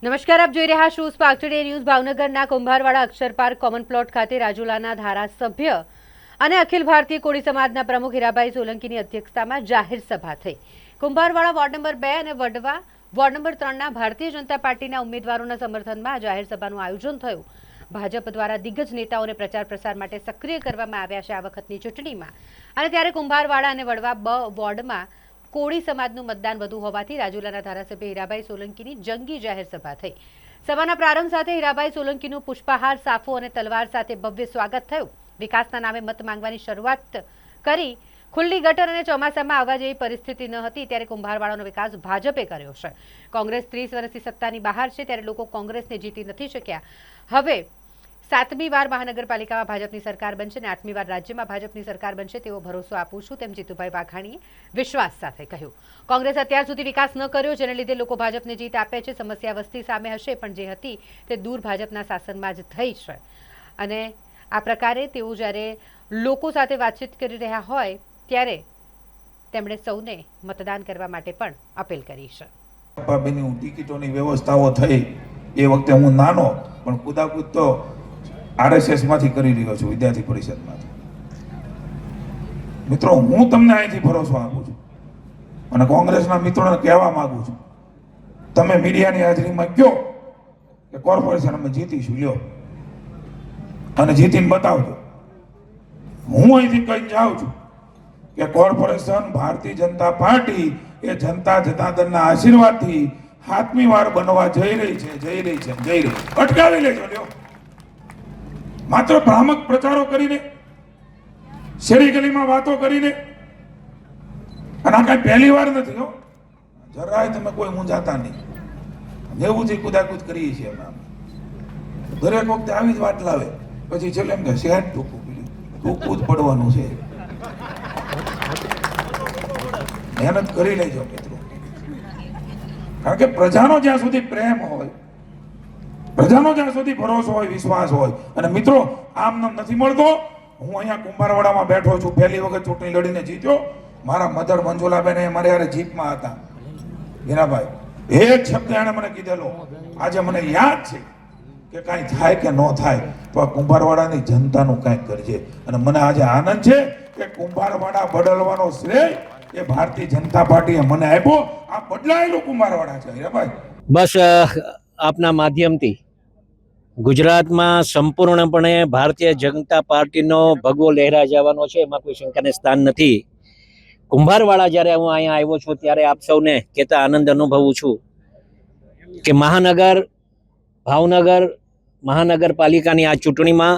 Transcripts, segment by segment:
નમસ્કાર, આપ જોઈ રહ્યા છો સ્પાર્ક ટુડે ન્યૂઝ. ભાવનગરના કુંભારવાડા અક્ષર પાર્ક કોમન પ્લોટ ખાતે રાજુલાના ધારાસભ્ય અને અખિલ ભારતીય કોળી સમાજના પ્રમુખ હીરાભાઈ સોલંકીની અધ્યક્ષતામાં જાહેર સભા થઈ. કુંભારવાડા વોર્ડ નંબર 2 અને વડવા વોર્ડ નંબર 3ના ભારતીય જનતા પાર્ટીના ઉમેદવારોના સમર્થનમાં જાહેર સભાનું આયોજન થયું. ભાજપ દ્વારા દિગ્ગજ નેતાઓને પ્રચાર પ્રસાર માટે સક્રિય કરવામાં આવ્યા છે આ વખતની ચૂંટણીમાં. અને ત્યારે કુંભારવાડા અને વડવા વોર્ડમાં કોળી સમાજનું મતદાન વધુ હોવાથી રાજુલાના ધારાસભ્ય હીરાભાઈ સોલંકીની જંગી જાહેર સભા થઈ. સભાના પ્રારંભ સાથે હીરાભાઈ સોલંકીનું પુષ્પહાર, સાફો અને તલવાર સાથે ભવ્ય સ્વાગત થયું. વિકાસના નામે મત માંગવાની શરૂઆત કરી. ખુલ્લી ગટર અને ચોમાસામાં આવવા જેવી પરિસ્થિતિ ન હતી ત્યારે કુંભારવાડાનો વિકાસ ભાજપે કર્યો છે. કોંગ્રેસ 30 વર્ષથી સત્તાની બહાર છે ત્યારે લોકો કોંગ્રેસને જીતી નથી શક્યા. હવે 7મી વાર મહાનગરપાલિકામાં ભાજપની સરકાર બનશે અને 8મી વાર રાજ્યમાં ભાજપની સરકાર બનશે તેવો ભરોસો આપું છું, તેમ જીતુભાઈ વાઘાણીએ વિશ્વાસ સાથે કહ્યું. કોંગ્રેસ અત્યાર સુધી વિકાસ ન કર્યો, જેને લીધે લોકો ભાજપને જીત આપે છે. સમસ્યા વસ્તી સામે હશે, પણ જે હતી તે દૂર ભાજપના શાસનમાં જ થઈ છે. અને આ પ્રકારે તેઓ જ્યારે લોકો સાથે વાતચીત કરી રહ્યા હોય ત્યારે તેમણે સૌને મતદાન કરવા માટે પણ અપીલ કરી છે. ટિકિટોની વ્યવસ્થાઓ થઈ એ વખતે હું નાનો પણ કુદાકુદ તો RSS માંથી કરી રહ્યો છું, વિદ્યાર્થી પરિષદમાંથી. મિત્રો, હું તમને અહીંથી ભરોસો આપું છું અને કોંગ્રેસના મિત્રોને કહેવા માંગુ છું, તમે મીડિયાની હાજરીમાં કહો કે કોર્પોરેશન અમે જીતીશું, લ્યો અને જીતીને બતાવજો. હું અહીંથી કહી જાઉં છું કે કોર્પોરેશન ભારતીય જનતા પાર્ટી એ જનતા જનાર્દનના આશીર્વાદથી 7મી વાર બનવા જઈ રહી છે. અટકાવી લેજો, લ્યો. માત્ર ભ્રામક પ્રચારો કરીને, શેરી ગલીમાં વાતો કરીને, અને આ કઈ પહેલી વાર નથી. હો, જરાય તમે કોઈ મૂંઝાતા નહીં. નેવુંથી કુદાકુદ કરીએ છીએ અમે. દરેક વખતે આવી જ વાત લાવે, પછી છેલ્લે એમ કે શહેર ટૂંકું જ પડવાનું છે. મહેનત કરી લેજો મિત્રો, કારણ કે પ્રજાનો જ્યાં સુધી પ્રેમ હોય, પ્રજાનો જ્યાં સુધી ભરોસો હોય, વિશ્વાસ હોય, અને મિત્રો આમ નામ નથી મળતો. હું અહીંયા કુંભારવાડામાં બેઠો છું, પહેલી વખત ચૂંટણી લડીને જીત્યો. મારા મધર મંજુલાબેન એ મારે યારે જીપમાં હતા. હીરાભાઈ એક શબ્દ એણે મને કીધેલો, આજે મને યાદ છે કે કાંઈ થાય કે ન થાય તો આ કુંભારવાડાની જનતાનું કાંઈક કરજે. અને મને આજે આનંદ છે કે કુંભારવાડા બદલવાનો શ્રેય એ ભારતીય જનતા પાર્ટીએ મને આપ્યો. આ બદલાયેલું કુંભારવાડા છે હીરાભાઈ. બસ આપના માધ્યમથી ગુજરાતમાં સંપૂર્ણપણે ભારતીય જનતા પાર્ટીનો ભગવો લહેરા જવાનો છે, એમાં કોઈ શંકાને સ્થાન નથી. કુંભારવાડા જ્યારે હું અહીંયા આવ્યો છું ત્યારે આપ સૌને કહેતા આનંદ અનુભવું છું કે ભાવનગર મહાનગરપાલિકાની આ ચૂંટણીમાં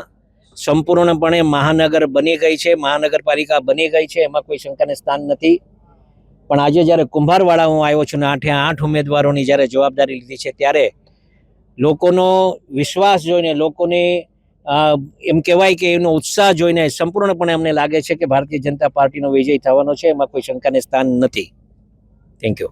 સંપૂર્ણપણે મહાનગર બની ગઈ છે, મહાનગરપાલિકા બની ગઈ છે, એમાં કોઈ શંકાને સ્થાન નથી. પણ આજે જ્યારે કુંભારવાડા હું આવ્યો છું ને 8 ઉમેદવારોની જ્યારે જવાબદારી લીધી છે ત્યારે લોકોનો વિશ્વાસ જોઈને, લોકોને એમ કહેવાય કે એનો ઉત્સાહ જોઈને સંપૂર્ણપણે અમને લાગે છે કે ભારતીય જનતા પાર્ટીનો વિજય થવાનો છે, એમાં કોઈ શંકાને સ્થાન નથી. Thank you.